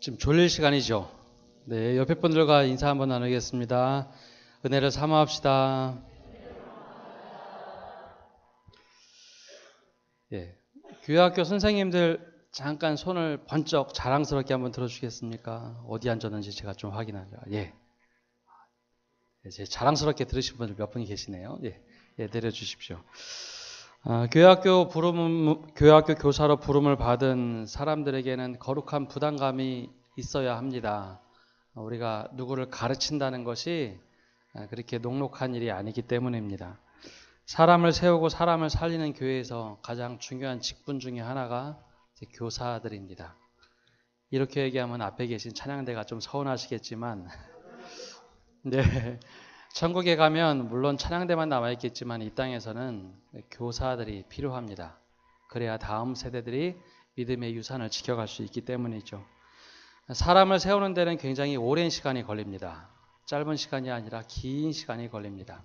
지금 졸릴 시간이죠. 네, 옆에 분들과 인사 한번 나누겠습니다. 은혜를 사모합시다. 예, 교회학교 선생님들 잠깐 손을 번쩍 자랑스럽게 한번 들어주시겠습니까? 어디 앉았는지 제가 좀 확인하려. 예, 제 자랑스럽게 들으신 분들 몇 분이 계시네요. 예, 내려주십시오. 교회학교 교사로 부름을 받은 사람들에게는 거룩한 부담감이 있어야 합니다. 우리가 누구를 가르친다는 것이 그렇게 녹록한 일이 아니기 때문입니다. 사람을 세우고 사람을 살리는 교회에서 가장 중요한 직분 중에 하나가 교사들입니다. 이렇게 얘기하면 앞에 계신 찬양대가 좀 서운하시겠지만 네, 천국에 가면 물론 찬양대만 남아있겠지만 이 땅에서는 교사들이 필요합니다. 그래야 다음 세대들이 믿음의 유산을 지켜갈 수 있기 때문이죠. 사람을 세우는 데는 굉장히 오랜 시간이 걸립니다. 짧은 시간이 아니라 긴 시간이 걸립니다.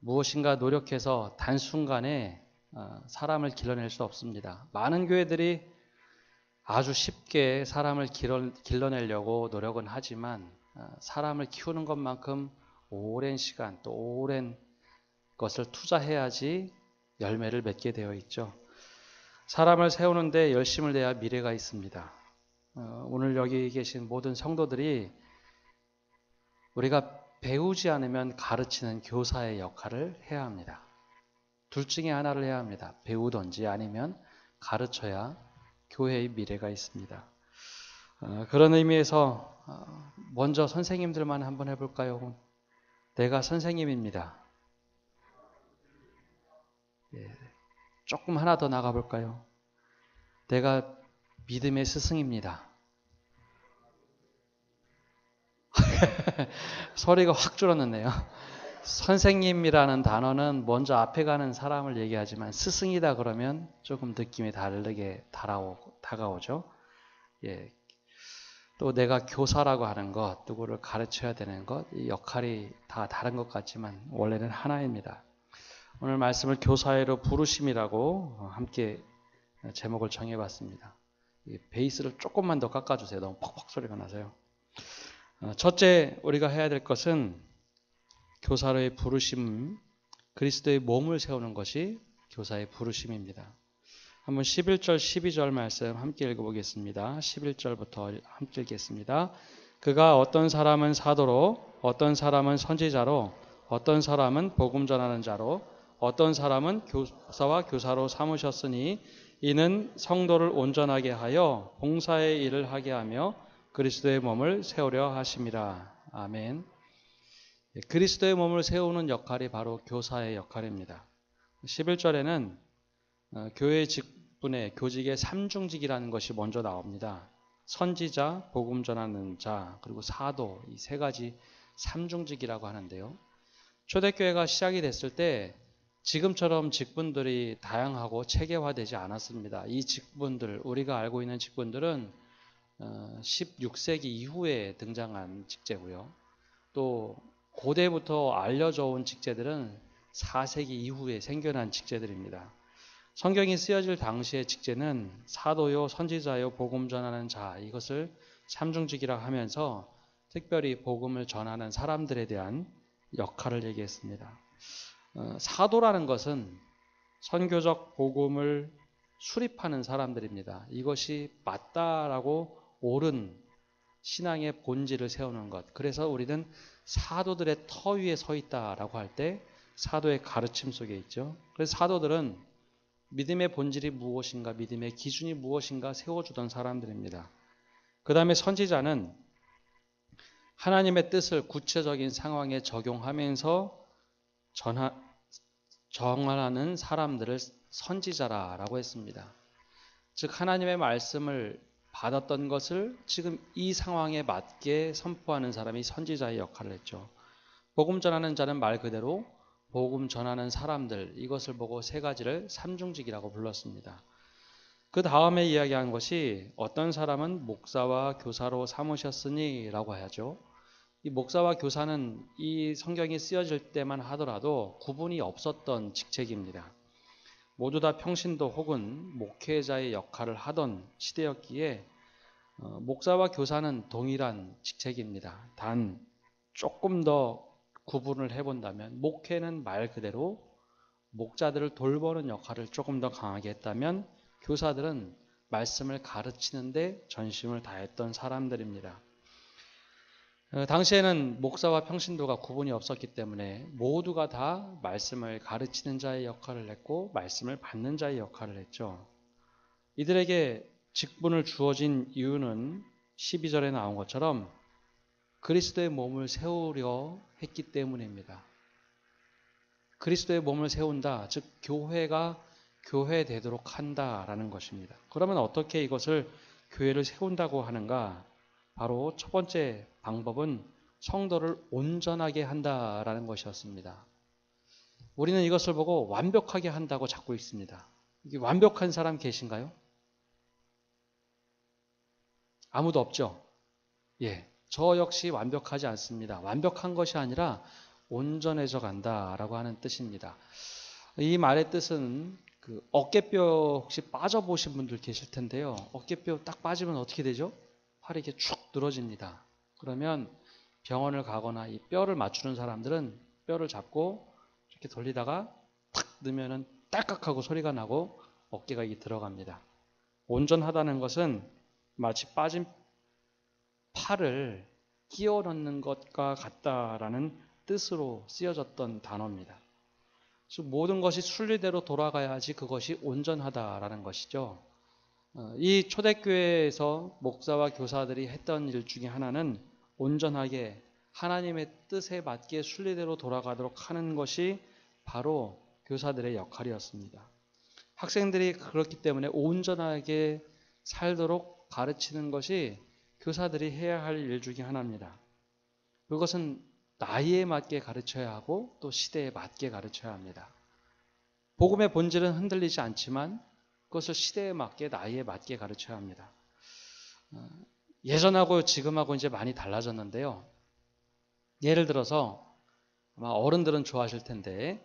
무엇인가 노력해서 단순간에 사람을 길러낼 수 없습니다. 많은 교회들이 아주 쉽게 사람을 길러내려고 노력은 하지만 사람을 키우는 것만큼 오랜 시간 또 오랜 것을 투자해야지 열매를 맺게 되어 있죠. 사람을 세우는데 열심을 내야 미래가 있습니다. 오늘 여기 계신 모든 성도들이 우리가 배우지 않으면 가르치는 교사의 역할을 해야 합니다. 둘 중에 하나를 해야 합니다. 배우든지 아니면 가르쳐야 교회의 미래가 있습니다. 그런 의미에서 먼저 선생님들만 한번 해볼까요? 내가 선생님입니다. 조금 하나 더 나가볼까요? 내가 믿음의 스승입니다. 소리가 확 줄었는데요. 선생님이라는 단어는 먼저 앞에 가는 사람을 얘기하지만 스승이다 그러면 조금 느낌이 다르게 다가오죠. 예. 또 내가 교사라고 하는 것, 누구를 가르쳐야 되는 것, 이 역할이 다 다른 것 같지만 원래는 하나입니다. 오늘 말씀을 교사로 부르심이라고 함께 제목을 정해봤습니다. 베이스를 조금만 더 깎아주세요. 너무 퍽퍽 소리가 나서요. 첫째 우리가 해야 될 것은 교사로의 부르심, 그리스도의 몸을 세우는 것이 교사의 부르심입니다. 한번 11절, 12절 말씀 함께 읽어보겠습니다. 11절부터 함께 읽겠습니다. 그가 어떤 사람은 사도로, 어떤 사람은 선지자로, 어떤 사람은 복음 전하는 자로, 어떤 사람은 교사와 교사로 삼으셨으니 이는 성도를 온전하게 하여 봉사의 일을 하게 하며 그리스도의 몸을 세우려 하심이라. 아멘. 그리스도의 몸을 세우는 역할이 바로 교사의 역할입니다. 11절에는 교회 직분의 교직의 삼중직이라는 것이 먼저 나옵니다. 선지자, 복음 전하는 자, 그리고 사도, 이 세 가지 삼중직이라고 하는데요. 초대교회가 시작이 됐을 때 지금처럼 직분들이 다양하고 체계화되지 않았습니다. 이 직분들, 우리가 알고 있는 직분들은 16세기 이후에 등장한 직제고요. 또 고대부터 알려져 온 직제들은 4세기 이후에 생겨난 직제들입니다. 성경이 쓰여질 당시의 직제는 사도요, 선지자요, 복음 전하는 자, 이것을 삼중직이라 하면서 특별히 복음을 전하는 사람들에 대한 역할을 얘기했습니다. 사도라는 것은 선교적 복음을 수립하는 사람들입니다. 이것이 맞다라고 옳은 신앙의 본질을 세우는 것. 그래서 우리는 사도들의 터 위에 서 있다라고 할 때 사도의 가르침 속에 있죠. 그래서 사도들은 믿음의 본질이 무엇인가, 믿음의 기준이 무엇인가 세워주던 사람들입니다. 그 다음에 선지자는 하나님의 뜻을 구체적인 상황에 적용하면서 정하는 사람들을 선지자라고 했습니다. 즉 하나님의 말씀을 받았던 것을 지금 이 상황에 맞게 선포하는 사람이 선지자의 역할을 했죠. 복음 전하는 자는 말 그대로 복음 전하는 사람들, 이것을 보고 세 가지를 삼중직이라고 불렀습니다. 그 다음에 이야기한 것이 어떤 사람은 목사와 교사로 삼으셨으니 라고 하죠. 이 목사와 교사는 이 성경이 쓰여질 때만 하더라도 구분이 없었던 직책입니다. 모두 다 평신도 혹은 목회자의 역할을 하던 시대였기에 목사와 교사는 동일한 직책입니다. 단 조금 더 구분을 해본다면 목회는 말 그대로 목자들을 돌보는 역할을 조금 더 강하게 했다면 교사들은 말씀을 가르치는데 전심을 다했던 사람들입니다. 당시에는 목사와 평신도가 구분이 없었기 때문에 모두가 다 말씀을 가르치는 자의 역할을 했고 말씀을 받는 자의 역할을 했죠. 이들에게 직분을 주어진 이유는 12절에 나온 것처럼 그리스도의 몸을 세우려 했기 때문입니다. 그리스도의 몸을 세운다, 즉 교회가 교회되도록 한다라는 것입니다. 그러면 어떻게 이것을 교회를 세운다고 하는가? 바로 첫 번째 방법은 성도를 온전하게 한다라는 것이었습니다. 우리는 이것을 보고 완벽하게 한다고 자꾸 읽습니다. 이게 완벽한 사람 계신가요? 아무도 없죠? 예, 저 역시 완벽하지 않습니다. 완벽한 것이 아니라 온전해져 간다라고 하는 뜻입니다. 이 말의 뜻은 그 어깨뼈 혹시 빠져보신 분들 계실 텐데요. 어깨뼈 딱 빠지면 어떻게 되죠? 팔이 이렇게 축 늘어집니다. 그러면 병원을 가거나 이 뼈를 맞추는 사람들은 뼈를 잡고 이렇게 돌리다가 탁 넣으면 딸깍하고 소리가 나고 어깨가 이게 들어갑니다. 온전하다는 것은 마치 빠진 팔을 끼워 넣는 것과 같다라는 뜻으로 쓰여졌던 단어입니다. 즉 모든 것이 순리대로 돌아가야지 그것이 온전하다라는 것이죠. 이 초대교회에서 목사와 교사들이 했던 일 중에 하나는 온전하게 하나님의 뜻에 맞게 순리대로 돌아가도록 하는 것이 바로 교사들의 역할이었습니다. 학생들이 그렇기 때문에 온전하게 살도록 가르치는 것이 교사들이 해야 할 일 중에 하나입니다. 그것은 나이에 맞게 가르쳐야 하고 또 시대에 맞게 가르쳐야 합니다. 복음의 본질은 흔들리지 않지만 그것을 시대에 맞게 나이에 맞게 가르쳐야 합니다. 예전하고 지금하고 이제 많이 달라졌는데요. 예를 들어서 아마 어른들은 좋아하실 텐데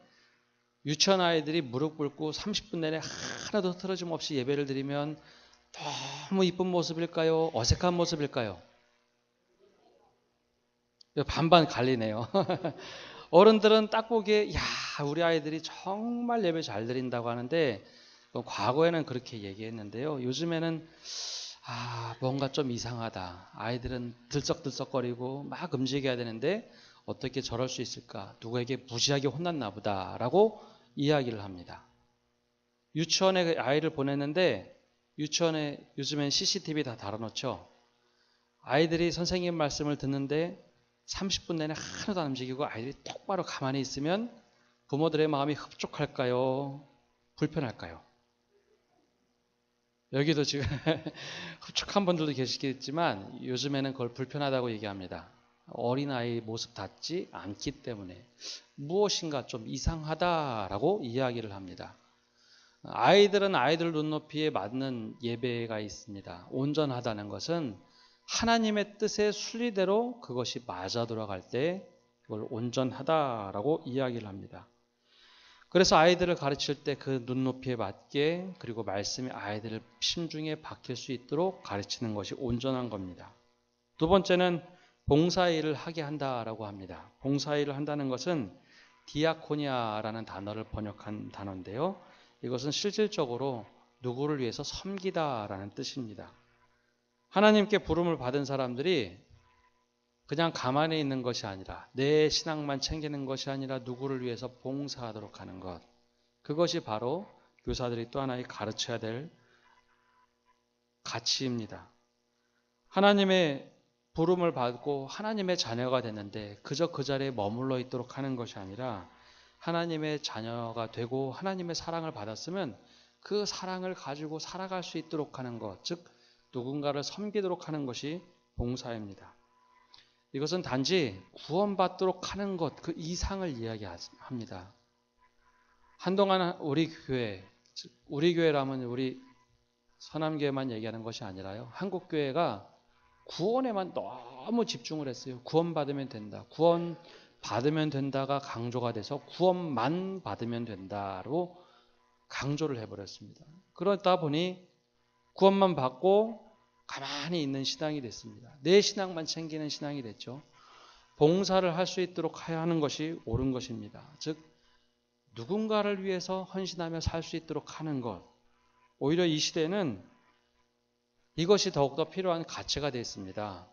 유치원 아이들이 무릎 꿇고 30분 내내 하나도 틀어짐 없이 예배를 드리면 너무 이쁜 모습일까요? 어색한 모습일까요? 반반 갈리네요. 어른들은 딱 보기에 야 우리 아이들이 정말 예배 잘 드린다고 하는데 과거에는 그렇게 얘기했는데요. 요즘에는 뭔가 좀 이상하다. 아이들은 들썩들썩거리고 막 움직여야 되는데 어떻게 저럴 수 있을까? 누구에게 무지하게 혼났나 보다라고 이야기를 합니다. 유치원에 아이를 보냈는데 유치원에 요즘엔 CCTV 다 달아놓죠. 아이들이 선생님 말씀을 듣는데 30분 내내 하나도 안 움직이고 아이들이 똑바로 가만히 있으면 부모들의 마음이 흡족할까요? 불편할까요? 여기도 지금 흡족한 분들도 계시겠지만 요즘에는 그걸 불편하다고 얘기합니다. 어린아이 모습 같지 않기 때문에 무엇인가 좀 이상하다라고 이야기를 합니다. 아이들은 아이들 눈높이에 맞는 예배가 있습니다. 온전하다는 것은 하나님의 뜻의 순리대로 그것이 맞아 돌아갈 때 그걸 온전하다라고 이야기를 합니다. 그래서 아이들을 가르칠 때 그 눈높이에 맞게 그리고 말씀이 아이들을 심중에 박힐 수 있도록 가르치는 것이 온전한 겁니다. 두 번째는 봉사일을 하게 한다라고 합니다. 봉사일을 한다는 것은 디아코니아라는 단어를 번역한 단어인데요. 이것은 실질적으로 누구를 위해서 섬기다라는 뜻입니다. 하나님께 부름을 받은 사람들이 그냥 가만히 있는 것이 아니라 내 신앙만 챙기는 것이 아니라 누구를 위해서 봉사하도록 하는 것. 그것이 바로 교사들이 또 하나의 가르쳐야 될 가치입니다. 하나님의 부름을 받고 하나님의 자녀가 됐는데 그저 그 자리에 머물러 있도록 하는 것이 아니라 하나님의 자녀가 되고 하나님의 사랑을 받았으면 그 사랑을 가지고 살아갈 수 있도록 하는 것, 즉 누군가를 섬기도록 하는 것이 봉사입니다. 이것은 단지 구원받도록 하는 것, 그 이상을 이야기합니다. 한동안 우리 교회라면 우리 서남교회만 얘기하는 것이 아니라요. 한국교회가 구원에만 너무 집중을 했어요. 구원받으면 된다. 구원받으면 된다가 강조가 돼서 구원만 받으면 된다로 강조를 해버렸습니다. 그러다 보니 구원만 받고 가만히 있는 신앙이 됐습니다. 내 신앙만 챙기는 신앙이 됐죠. 봉사를 할 수 있도록 하는 것이 옳은 것입니다. 즉 누군가를 위해서 헌신하며 살 수 있도록 하는 것. 오히려 이 시대는 이것이 더욱더 필요한 가치가 됐습니다.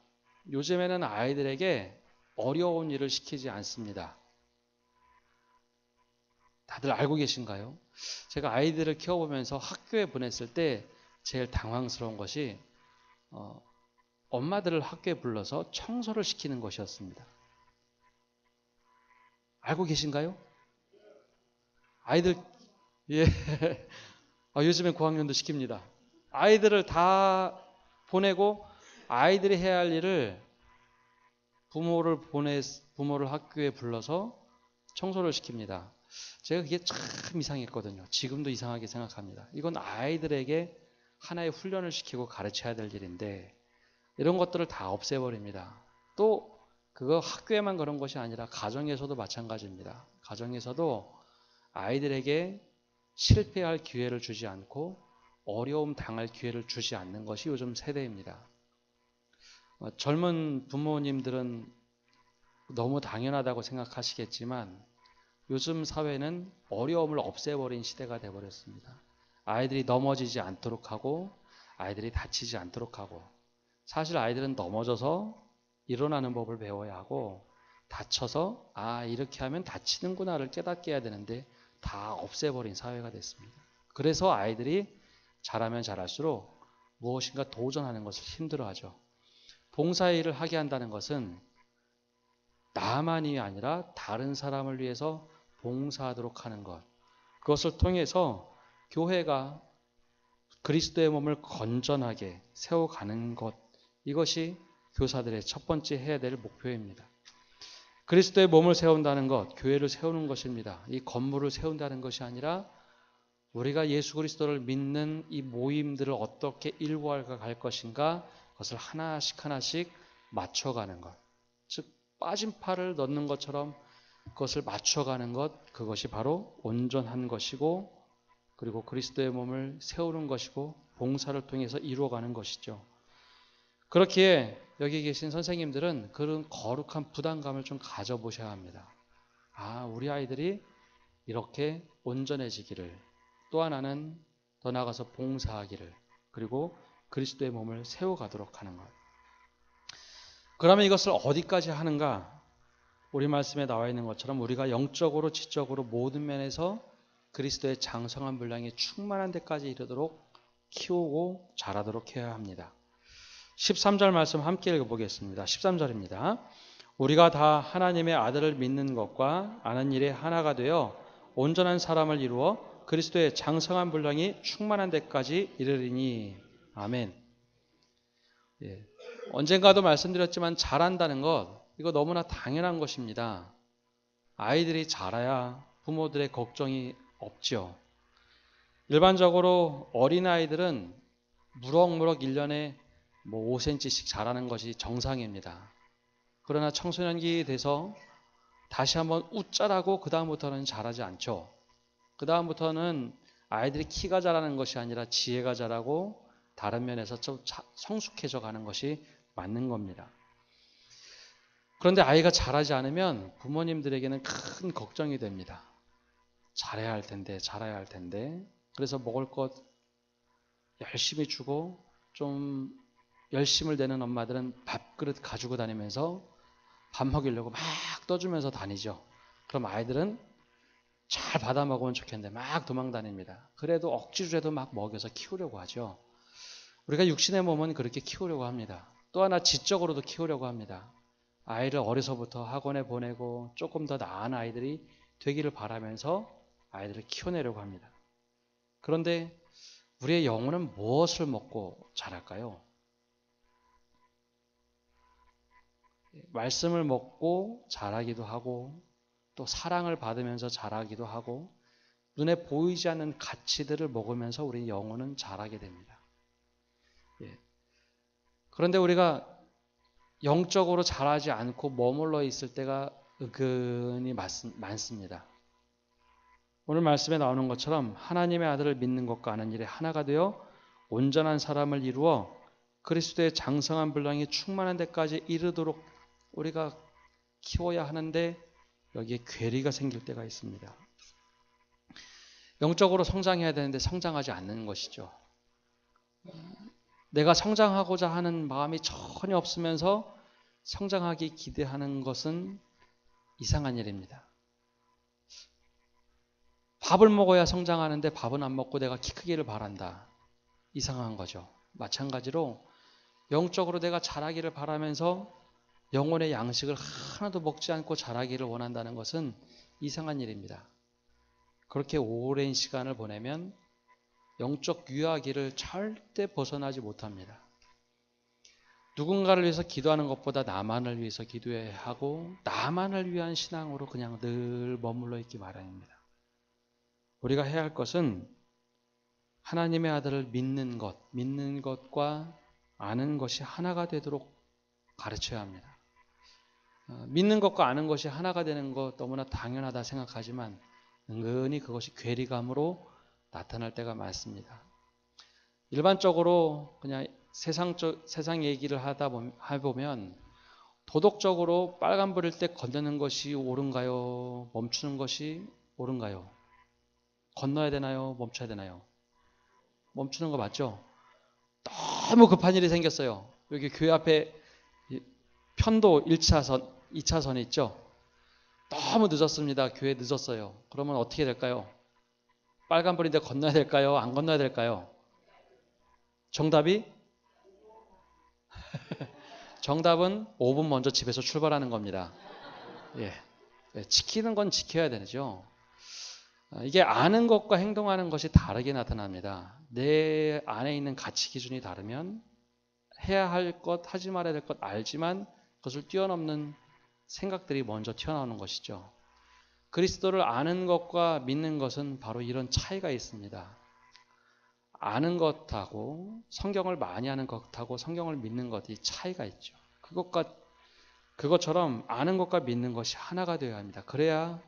요즘에는 아이들에게 어려운 일을 시키지 않습니다. 다들 알고 계신가요? 제가 아이들을 키워보면서 학교에 보냈을 때 제일 당황스러운 것이 엄마들을 학교에 불러서 청소를 시키는 것이었습니다. 알고 계신가요? 아이들, 예. 요즘엔 고학년도 시킵니다. 아이들을 다 보내고 아이들이 해야 할 일을 부모를 학교에 불러서 청소를 시킵니다. 제가 그게 참 이상했거든요. 지금도 이상하게 생각합니다. 이건 아이들에게 하나의 훈련을 시키고 가르쳐야 될 일인데 이런 것들을 다 없애버립니다. 또 그거 학교에만 그런 것이 아니라 가정에서도 마찬가지입니다. 가정에서도 아이들에게 실패할 기회를 주지 않고 어려움 당할 기회를 주지 않는 것이 요즘 세대입니다. 젊은 부모님들은 너무 당연하다고 생각하시겠지만 요즘 사회는 어려움을 없애버린 시대가 되어버렸습니다. 아이들이 넘어지지 않도록 하고 아이들이 다치지 않도록 하고 사실 아이들은 넘어져서 일어나는 법을 배워야 하고 다쳐서 이렇게 하면 다치는구나를 깨닫게 해야 되는데 다 없애버린 사회가 됐습니다. 그래서 아이들이 자라면 자랄수록 무엇인가 도전하는 것을 힘들어하죠. 봉사일을 하게 한다는 것은 나만이 아니라 다른 사람을 위해서 봉사하도록 하는 것. 그것을 통해서 교회가 그리스도의 몸을 건전하게 세워가는 것. 이것이 교사들의 첫 번째 해야 될 목표입니다. 그리스도의 몸을 세운다는 것, 교회를 세우는 것입니다. 이 건물을 세운다는 것이 아니라 우리가 예수 그리스도를 믿는 이 모임들을 어떻게 일구할까 갈 것인가 그것을 하나씩 하나씩 맞춰가는 것. 즉 빠진 팔을 넣는 것처럼 그것을 맞춰가는 것, 그것이 바로 온전한 것이고 그리고 그리스도의 몸을 세우는 것이고 봉사를 통해서 이루어가는 것이죠. 그렇기에 여기 계신 선생님들은 그런 거룩한 부담감을 좀 가져보셔야 합니다. 우리 아이들이 이렇게 온전해지기를, 또 하나는 더 나아가서 봉사하기를, 그리고 그리스도의 몸을 세워가도록 하는 것. 그러면 이것을 어디까지 하는가? 우리 말씀에 나와 있는 것처럼 우리가 영적으로 지적으로 모든 면에서 그리스도의 장성한 분량이 충만한 데까지 이르도록 키우고 자라도록 해야 합니다. 13절 말씀 함께 읽어보겠습니다. 13절입니다. 우리가 다 하나님의 아들을 믿는 것과 아는 일에 하나가 되어 온전한 사람을 이루어 그리스도의 장성한 분량이 충만한 데까지 이르리니. 아멘. 예. 언젠가도 말씀드렸지만 자란다는 것, 이거 너무나 당연한 것입니다. 아이들이 자라야 부모들의 걱정이 없죠. 일반적으로 어린아이들은 무럭무럭 1년에 5cm씩 자라는 것이 정상입니다. 그러나 청소년기 돼서 다시 한번 웃자라고 그 다음부터는 자라지 않죠. 그 다음부터는 아이들이 키가 자라는 것이 아니라 지혜가 자라고 다른 면에서 좀 성숙해져 가는 것이 맞는 겁니다. 그런데 아이가 자라지 않으면 부모님들에게는 큰 걱정이 됩니다. 잘해야 할 텐데, 잘해야 할 텐데. 그래서 먹을 것 열심히 주고 좀 열심을 내는 엄마들은 밥그릇 가지고 다니면서 밥 먹이려고 막 떠주면서 다니죠. 그럼 아이들은 잘 받아 먹으면 좋겠는데 막 도망 다닙니다. 그래도 억지로라도 막 먹여서 키우려고 하죠. 우리가 육신의 몸은 그렇게 키우려고 합니다. 또 하나 지적으로도 키우려고 합니다. 아이를 어려서부터 학원에 보내고 조금 더 나은 아이들이 되기를 바라면서 아이들을 키워내려고 합니다. 그런데 우리의 영혼은 무엇을 먹고 자랄까요? 말씀을 먹고 자라기도 하고 또 사랑을 받으면서 자라기도 하고 눈에 보이지 않는 가치들을 먹으면서 우리 영혼은 자라게 됩니다. 그런데 우리가 영적으로 자라지 않고 머물러 있을 때가 은근히 많습니다. 오늘 말씀에 나오는 것처럼 하나님의 아들을 믿는 것과 아는 일에 하나가 되어 온전한 사람을 이루어 그리스도의 장성한 분량이 충만한 데까지 이르도록 우리가 키워야 하는데 여기에 괴리가 생길 때가 있습니다. 영적으로 성장해야 되는데 성장하지 않는 것이죠. 내가 성장하고자 하는 마음이 전혀 없으면서 성장하기 기대하는 것은 이상한 일입니다. 밥을 먹어야 성장하는데 밥은 안 먹고 내가 키 크기를 바란다. 이상한 거죠. 마찬가지로 영적으로 내가 자라기를 바라면서 영혼의 양식을 하나도 먹지 않고 자라기를 원한다는 것은 이상한 일입니다. 그렇게 오랜 시간을 보내면 영적 유아기를 절대 벗어나지 못합니다. 누군가를 위해서 기도하는 것보다 나만을 위해서 기도해야 하고 나만을 위한 신앙으로 그냥 늘 머물러 있기 마련입니다. 우리가 해야 할 것은 하나님의 아들을 믿는 것과 아는 것이 하나가 되도록 가르쳐야 합니다. 믿는 것과 아는 것이 하나가 되는 것 너무나 당연하다 생각하지만 은근히 그것이 괴리감으로 나타날 때가 많습니다. 일반적으로 그냥 세상 얘기를 해보면 도덕적으로 빨간불일 때 건너는 것이 옳은가요? 멈추는 것이 옳은가요? 건너야 되나요? 멈춰야 되나요? 멈추는 거 맞죠? 너무 급한 일이 생겼어요. 여기 교회 앞에 편도 1차선, 2차선이 있죠? 너무 늦었습니다. 교회 늦었어요. 그러면 어떻게 될까요? 빨간불인데 건너야 될까요? 안 건너야 될까요? 정답이? 정답은 5분 먼저 집에서 출발하는 겁니다. 예. 지키는 건 지켜야 되죠. 이게 아는 것과 행동하는 것이 다르게 나타납니다. 내 안에 있는 가치 기준이 다르면 해야 할 것, 하지 말아야 될 것 알지만 그것을 뛰어넘는 생각들이 먼저 튀어나오는 것이죠. 그리스도를 아는 것과 믿는 것은 바로 이런 차이가 있습니다. 아는 것하고 성경을 많이 아는 것하고 성경을 믿는 것이 차이가 있죠. 그것처럼 아는 것과 믿는 것이 하나가 되어야 합니다. 그래야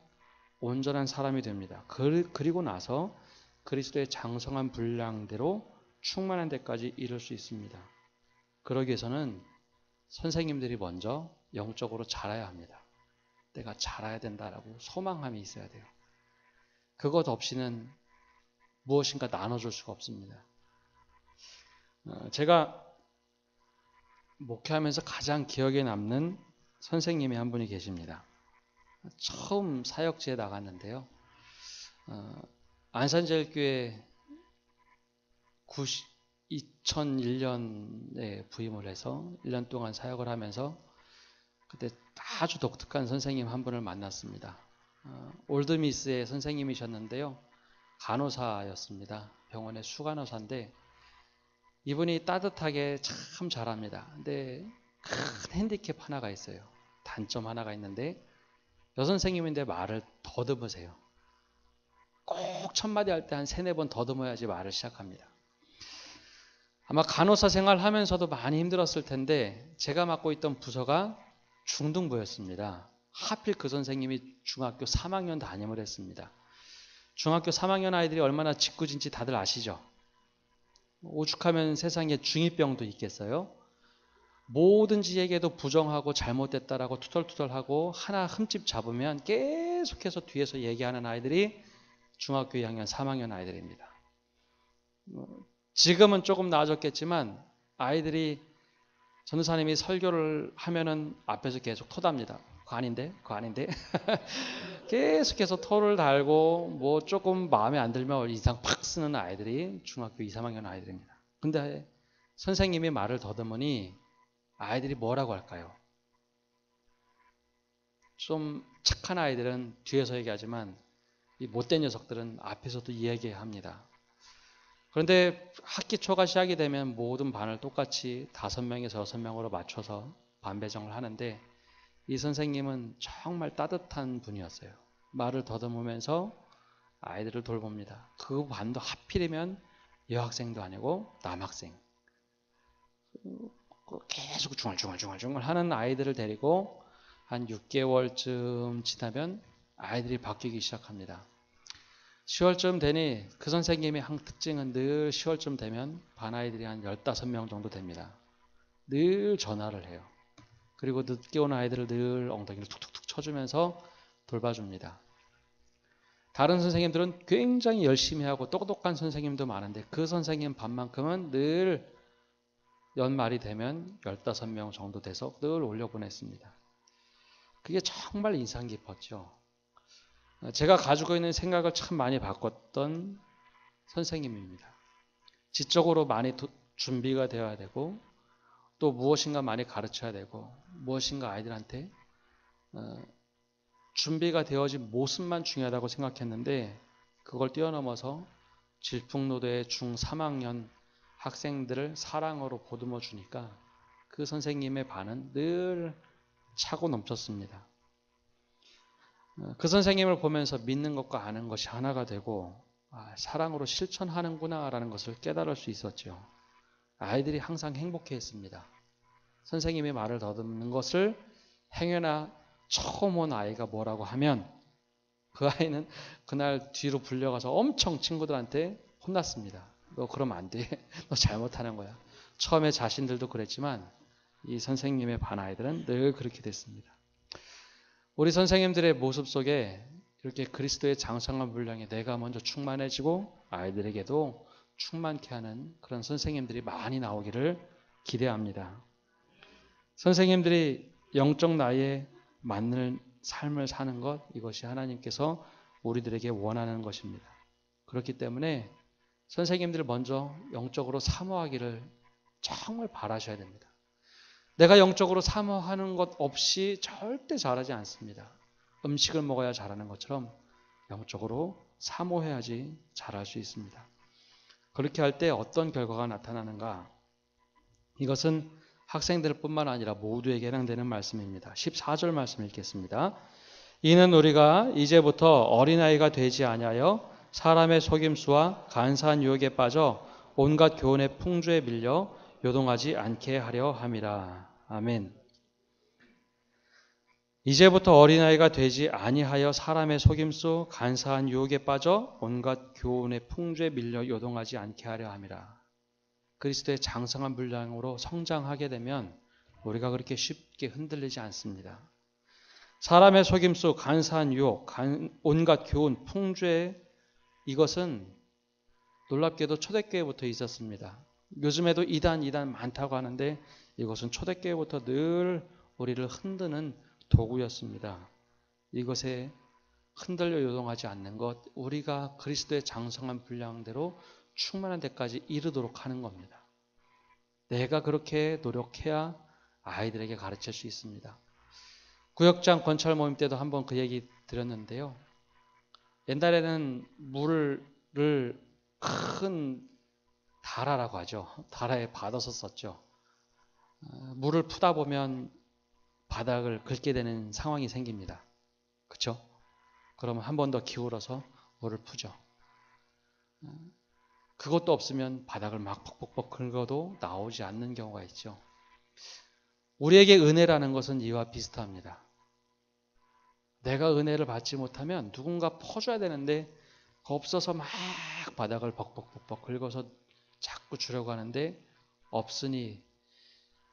온전한 사람이 됩니다. 그리고 나서 그리스도의 장성한 분량대로 충만한 데까지 이룰 수 있습니다. 그러기 위해서는 선생님들이 먼저 영적으로 자라야 합니다. 내가 자라야 된다라고 소망함이 있어야 돼요. 그것 없이는 무엇인가 나눠줄 수가 없습니다. 제가 목회하면서 가장 기억에 남는 선생님이 한 분이 계십니다. 처음 사역지에 나갔는데요. 안산제일교회 2001년에 부임을 해서 1년 동안 사역을 하면서 그때 아주 독특한 선생님 한 분을 만났습니다. 올드미스의 선생님이셨는데요. 간호사였습니다. 병원의 수간호사인데 이분이 따뜻하게 참 잘합니다. 근데 큰 핸디캡 하나가 있어요. 단점 하나가 있는데 여선생님인데 말을 더듬으세요. 꼭 첫마디 할 때 한 3-4번 더듬어야지 말을 시작합니다. 아마 간호사 생활하면서도 많이 힘들었을 텐데 제가 맡고 있던 부서가 중등부였습니다. 하필 그 선생님이 중학교 3학년 담임을 했습니다. 중학교 3학년 아이들이 얼마나 짓궂은지 다들 아시죠? 오죽하면 세상에 중2병도 있겠어요? 뭐든지 얘기해도 부정하고 잘못됐다라고 투덜투덜하고 하나 흠집 잡으면 계속해서 뒤에서 얘기하는 아이들이 중학교 2학년, 3학년 아이들입니다. 지금은 조금 나아졌겠지만 아이들이 전도사님이 설교를 하면은 앞에서 계속 토답니다. 그거 아닌데? 그거 아닌데? 계속해서 토를 달고 뭐 조금 마음에 안 들면 인상 팍 쓰는 아이들이 중학교 2, 3학년 아이들입니다. 근데 선생님이 말을 더듬으니 아이들이 뭐라고 할까요? 좀 착한 아이들은 뒤에서 얘기하지만 이 못된 녀석들은 앞에서도 이야기합니다. 그런데 학기 초가 시작이 되면 모든 반을 똑같이 5명에서 6명으로 맞춰서 반 배정을 하는데 이 선생님은 정말 따뜻한 분이었어요. 말을 더듬으면서 아이들을 돌봅니다. 그 반도 하필이면 여학생도 아니고 남학생. 계속 중얼중얼 하는 아이들을 데리고 한 6개월쯤 지나면 아이들이 바뀌기 시작합니다. 10월쯤 되니 그 선생님의 한 특징은 늘 10월쯤 되면 반 아이들이 한 15명 정도 됩니다. 늘 전화를 해요. 그리고 늦게 오는 아이들을 늘 엉덩이를 툭툭툭 쳐주면서 돌봐줍니다. 다른 선생님들은 굉장히 열심히 하고 똑똑한 선생님도 많은데 그 선생님 반만큼은 늘 연말이 되면 15명 정도 돼서 늘 올려보냈습니다. 그게 정말 인상 깊었죠. 제가 가지고 있는 생각을 참 많이 바꿨던 선생님입니다. 지적으로 많이 준비가 되어야 되고 또 무엇인가 많이 가르쳐야 되고 무엇인가 아이들한테 준비가 되어진 모습만 중요하다고 생각했는데 그걸 뛰어넘어서 질풍노도의 중 3학년 학생들을 사랑으로 보듬어 주니까 그 선생님의 반은 늘 차고 넘쳤습니다. 그 선생님을 보면서 믿는 것과 아는 것이 하나가 되고 사랑으로 실천하는구나 라는 것을 깨달을 수 있었죠. 아이들이 항상 행복해했습니다. 선생님의 말을 더듬는 것을 행여나 처음 온 아이가 뭐라고 하면 그 아이는 그날 뒤로 불려가서 엄청 친구들한테 혼났습니다. 너 그러면 안 돼. 너 잘못하는 거야. 처음에 자신들도 그랬지만 이 선생님의 반 아이들은 늘 그렇게 됐습니다. 우리 선생님들의 모습 속에 이렇게 그리스도의 장성한 분량에 내가 먼저 충만해지고 아이들에게도 충만케 하는 그런 선생님들이 많이 나오기를 기대합니다. 선생님들이 영적 나이에 맞는 삶을 사는 것, 이것이 하나님께서 우리들에게 원하는 것입니다. 그렇기 때문에 선생님들을 먼저 영적으로 사모하기를 정말 바라셔야 됩니다. 내가 영적으로 사모하는 것 없이 절대 잘하지 않습니다. 음식을 먹어야 잘하는 것처럼 영적으로 사모해야지 잘할 수 있습니다. 그렇게 할 때 어떤 결과가 나타나는가? 이것은 학생들 뿐만 아니라 모두에게 해당되는 말씀입니다. 14절 말씀 읽겠습니다. 이는 우리가 이제부터 어린아이가 되지 아니하여 사람의 속임수와 간사한 유혹에 빠져 온갖 교훈의 풍조에 밀려 요동하지 않게 하려 함이라. 아멘. 이제부터 어린아이가 되지 아니하여 사람의 속임수 간사한 유혹에 빠져 온갖 교훈의 풍조에 밀려 요동하지 않게 하려 함이라. 그리스도의 장성한 분량으로 성장하게 되면 우리가 그렇게 쉽게 흔들리지 않습니다. 사람의 속임수, 간사한 유혹, 온갖 교훈, 풍조에 이것은 놀랍게도 초대교회부터 있었습니다. 요즘에도 이단 많다고 하는데 이것은 초대교회부터 늘 우리를 흔드는 도구였습니다. 이것에 흔들려 요동하지 않는 것, 우리가 그리스도의 장성한 분량대로 충만한 데까지 이르도록 하는 겁니다. 내가 그렇게 노력해야 아이들에게 가르칠 수 있습니다. 구역장 권찰 모임 때도 한번 그 얘기 드렸는데요. 옛날에는 물을 큰 다라라고 하죠. 다라에 받아서 썼죠. 물을 푸다 보면 바닥을 긁게 되는 상황이 생깁니다. 그렇죠? 그러면 한 번 더 기울어서 물을 푸죠. 그것도 없으면 바닥을 막 벅벅벅 긁어도 나오지 않는 경우가 있죠. 우리에게 은혜라는 것은 이와 비슷합니다. 내가 은혜를 받지 못하면 누군가 퍼줘야 되는데 없어서 막 바닥을 벅벅벅벅 긁어서 자꾸 주려고 하는데 없으니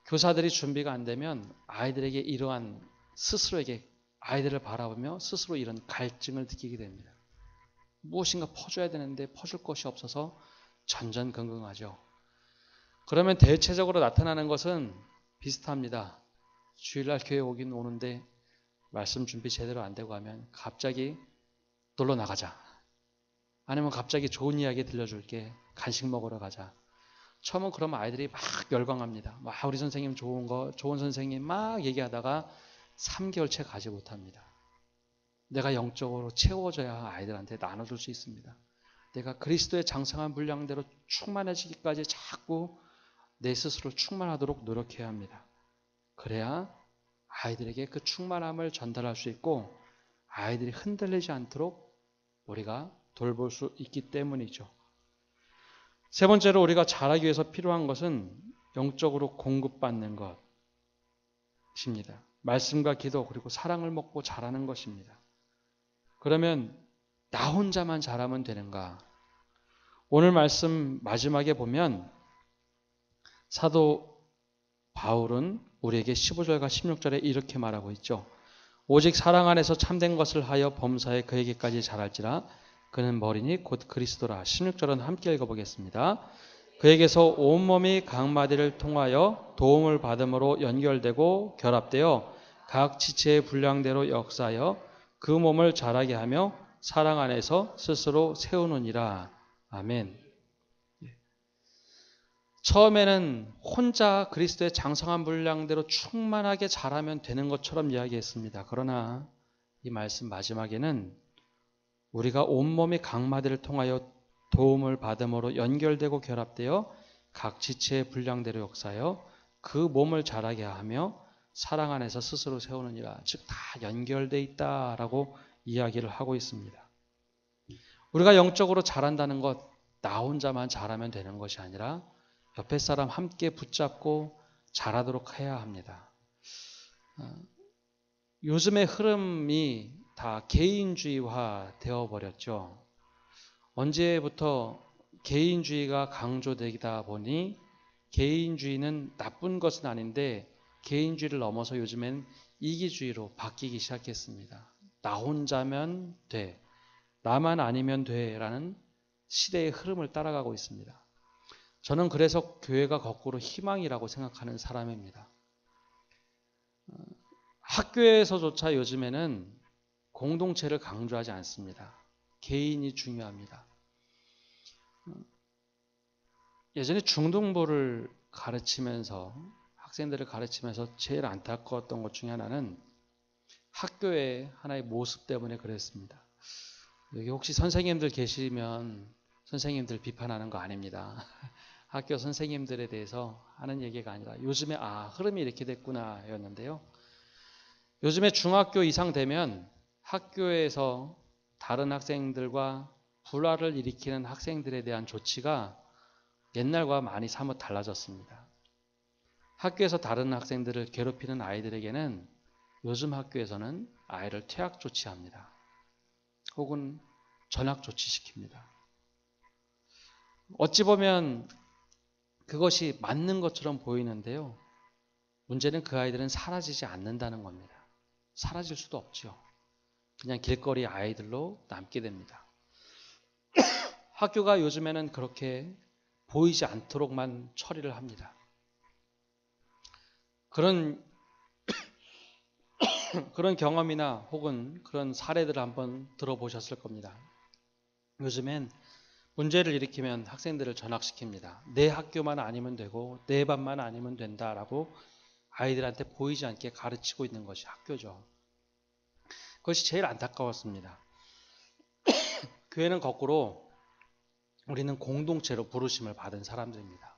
교사들이 준비가 안 되면 아이들에게 이러한 스스로에게 아이들을 바라보며 스스로 이런 갈증을 느끼게 됩니다. 무엇인가 퍼줘야 되는데 퍼줄 것이 없어서 전전긍긍하죠. 그러면 대체적으로 나타나는 것은 비슷합니다. 주일날 교회 오긴 오는데 말씀 준비 제대로 안 되고 하면 갑자기 놀러 나가자. 아니면 갑자기 좋은 이야기 들려줄게. 간식 먹으러 가자. 처음은 그러면 아이들이 막 열광합니다. 막 우리 선생님 좋은 선생님 막 얘기하다가 3개월째 가지 못합니다. 내가 영적으로 채워져야 아이들한테 나눠줄 수 있습니다. 내가 그리스도의 장성한 분량대로 충만해지기까지 자꾸 내 스스로 충만하도록 노력해야 합니다. 그래야 아이들에게 그 충만함을 전달할 수 있고 아이들이 흔들리지 않도록 우리가 돌볼 수 있기 때문이죠. 세 번째로 우리가 자라기 위해서 필요한 것은 영적으로 공급받는 것입니다. 말씀과 기도 그리고 사랑을 먹고 자라는 것입니다. 그러면 나 혼자만 자라면 되는가? 오늘 말씀 마지막에 보면 사도 바울은 우리에게 15절과 16절에 이렇게 말하고 있죠. 오직 사랑 안에서 참된 것을 하여 범사에 그에게까지 자랄지라. 그는 머리니 곧 그리스도라. 16절은 함께 읽어보겠습니다. 그에게서 온몸이 각 마디를 통하여 도움을 받음으로 연결되고 결합되어 각 지체의 분량대로 역사하여 그 몸을 자라게 하며 사랑 안에서 스스로 세우느니라. 아멘. 처음에는 혼자 그리스도의 장성한 분량대로 충만하게 자라면 되는 것처럼 이야기했습니다. 그러나 이 말씀 마지막에는 우리가 온몸이 각 마디를 통하여 도움을 받음으로 연결되고 결합되어 각 지체의 분량대로 역사하여 그 몸을 자라게 하며 사랑 안에서 스스로 세우느니라. 즉 다 연결되어 있다라고 이야기를 하고 있습니다. 우리가 영적으로 자란다는 것 나 혼자만 자라면 되는 것이 아니라 옆에 사람 함께 붙잡고 자라도록 해야 합니다. 요즘의 흐름이 다 개인주의화 되어버렸죠. 언제부터 개인주의가 강조되다 보니 개인주의는 나쁜 것은 아닌데 개인주의를 넘어서 요즘엔 이기주의로 바뀌기 시작했습니다. 나 혼자면 돼. 나만 아니면 돼. 라는 시대의 흐름을 따라가고 있습니다. 저는 그래서 교회가 거꾸로 희망이라고 생각하는 사람입니다. 학교에서조차 요즘에는 공동체를 강조하지 않습니다. 개인이 중요합니다. 예전에 중등부를 가르치면서 학생들을 가르치면서 제일 안타까웠던 것 중에 하나는 학교의 하나의 모습 때문에 그랬습니다. 여기 혹시 선생님들 계시면 선생님들 비판하는 거 아닙니다. 학교 선생님들에 대해서 하는 얘기가 아니라 요즘에 흐름이 이렇게 됐구나 였는데요. 요즘에 중학교 이상 되면 학교에서 다른 학생들과 불화를 일으키는 학생들에 대한 조치가 옛날과 많이 사뭇 달라졌습니다. 학교에서 다른 학생들을 괴롭히는 아이들에게는 요즘 학교에서는 아이를 퇴학 조치합니다. 혹은 전학 조치시킵니다. 어찌 보면 그것이 맞는 것처럼 보이는데요. 문제는 그 아이들은 사라지지 않는다는 겁니다. 사라질 수도 없죠. 그냥 길거리 아이들로 남게 됩니다. 학교가 요즘에는 그렇게 보이지 않도록만 처리를 합니다. 그런 경험이나 혹은 그런 사례들을 한번 들어보셨을 겁니다. 요즘엔 문제를 일으키면 학생들을 전학시킵니다. 내 학교만 아니면 되고 내 반만 아니면 된다라고 아이들한테 보이지 않게 가르치고 있는 것이 학교죠. 그것이 제일 안타까웠습니다. 교회는 거꾸로 우리는 공동체로 부르심을 받은 사람들입니다.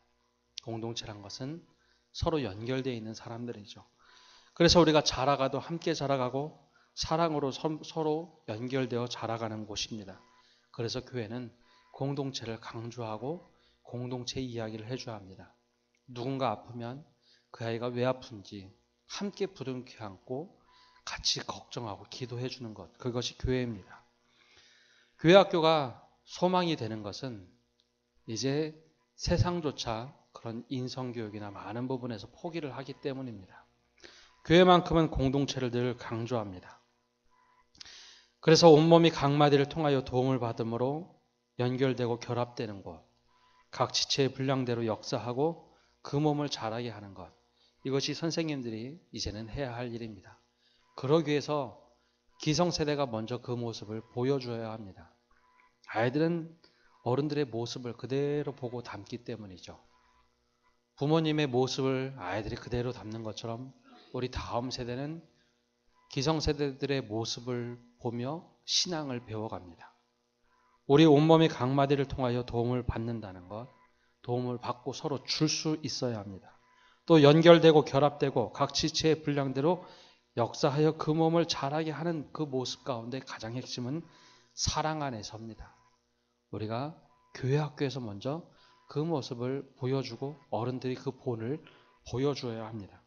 공동체란 것은 서로 연결되어 있는 사람들이죠. 그래서 우리가 자라가도 함께 자라가고 사랑으로 서로 연결되어 자라가는 곳입니다. 그래서 교회는 공동체를 강조하고 공동체 이야기를 해줘야 합니다. 누군가 아프면 그 아이가 왜 아픈지 함께 부둥켜 안고 같이 걱정하고 기도해 주는 것, 그것이 교회입니다. 교회 학교가 소망이 되는 것은 이제 세상조차 그런 인성교육이나 많은 부분에서 포기를 하기 때문입니다. 교회만큼은 공동체를 늘 강조합니다. 그래서 온몸이 각 마디를 통하여 도움을 받음으로 연결되고 결합되는 것, 각 지체의 분량대로 역사하고 그 몸을 자라게 하는 것, 이것이 선생님들이 이제는 해야 할 일입니다. 그러기 위해서 기성세대가 먼저 그 모습을 보여줘야 합니다. 아이들은 어른들의 모습을 그대로 보고 닮기 때문이죠. 부모님의 모습을 아이들이 그대로 닮는 것처럼 우리 다음 세대는 기성세대들의 모습을 보며 신앙을 배워갑니다. 우리 온몸이 각 마디를 통하여 도움을 받는다는 것, 도움을 받고 서로 줄 수 있어야 합니다. 또 연결되고 결합되고 각 지체의 분량대로 역사하여 그 몸을 자라게 하는 그 모습 가운데 가장 핵심은 사랑 안에서입니다. 우리가 교회 학교에서 먼저 그 모습을 보여주고 어른들이 그 본을 보여줘야 합니다.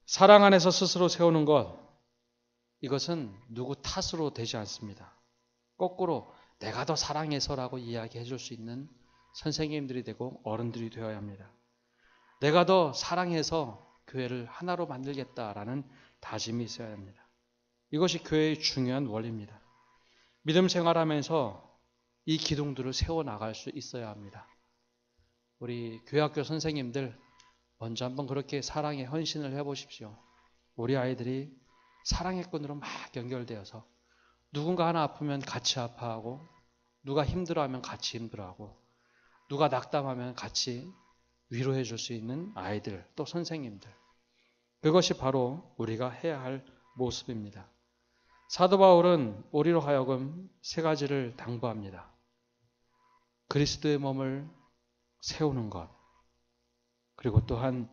사랑 안에서 스스로 세우는 것, 이것은 누구 탓으로 되지 않습니다. 거꾸로 내가 더 사랑해서라고 이야기해 줄 수 있는 선생님들이 되고 어른들이 되어야 합니다. 내가 더 사랑해서 교회를 하나로 만들겠다라는 다짐이 있어야 합니다. 이것이 교회의 중요한 원리입니다. 믿음 생활하면서 이 기둥들을 세워나갈 수 있어야 합니다. 우리 교회학교 선생님들 먼저 한번 그렇게 사랑에 헌신을 해보십시오. 우리 아이들이 사랑의 끈으로 막 연결되어서 누군가 하나 아프면 같이 아파하고, 누가 힘들어하면 같이 힘들어하고, 누가 낙담하면 같이 위로해 줄 수 있는 아이들, 또 선생님들. 그것이 바로 우리가 해야 할 모습입니다. 사도 바울은 우리로 하여금 세 가지를 당부합니다. 그리스도의 몸을 세우는 것, 그리고 또한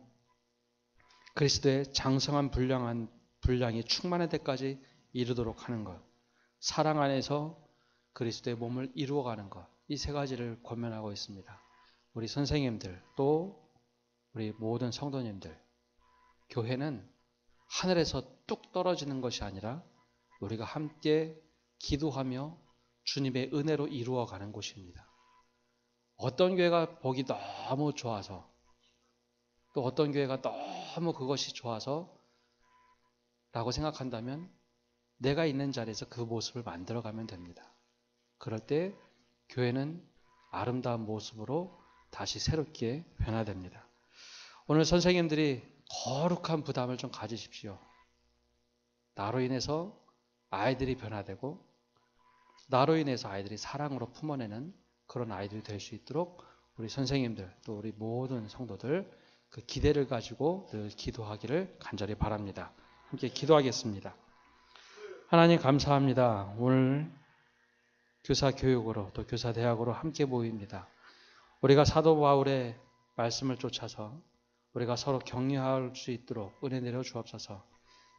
그리스도의 장성한 분량이 충만할 때까지 이르도록 하는 것, 사랑 안에서 그리스도의 몸을 이루어가는 것, 이 세 가지를 권면하고 있습니다. 우리 선생님들, 또 우리 모든 성도님들, 교회는 하늘에서 뚝 떨어지는 것이 아니라 우리가 함께 기도하며 주님의 은혜로 이루어가는 곳입니다. 어떤 교회가 보기 너무 좋아서, 또 어떤 교회가 너무 그것이 좋아서 라고 생각한다면 내가 있는 자리에서 그 모습을 만들어가면 됩니다. 그럴 때 교회는 아름다운 모습으로 다시 새롭게 변화됩니다. 오늘 선생님들이 거룩한 부담을 좀 가지십시오. 나로 인해서 아이들이 변화되고, 나로 인해서 아이들이 사랑으로 품어내는 그런 아이들이 될 수 있도록 우리 선생님들, 또 우리 모든 성도들 그 기대를 가지고 늘 기도하기를 간절히 바랍니다. 함께 기도하겠습니다. 하나님 감사합니다. 오늘 교사 교육으로, 또 교사 대학으로 함께 모입니다. 우리가 사도 바울의 말씀을 쫓아서 우리가 서로 격려할 수 있도록 은혜 내려 주옵소서.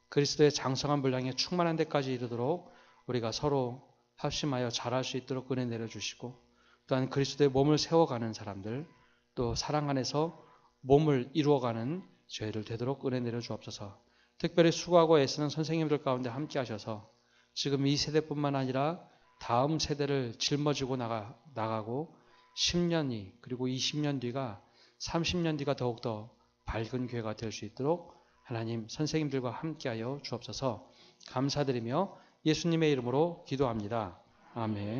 그리스도의 장성한 분량에 충만한 데까지 이르도록 우리가 서로 합심하여 잘할 수 있도록 은혜 내려 주시고, 또한 그리스도의 몸을 세워가는 사람들, 또 사랑 안에서 몸을 이루어가는 저희를 되도록 은혜 내려 주옵소서. 특별히 수고하고 애쓰는 선생님들 가운데 함께 하셔서 지금 이 세대뿐만 아니라 다음 세대를 짊어지고 나가고 10년이, 그리고 20년 뒤가, 30년 뒤가 더욱더 밝은 교회가 될 수 있도록 하나님 선생님들과 함께하여 주옵소서. 감사드리며 예수님의 이름으로 기도합니다. 아멘.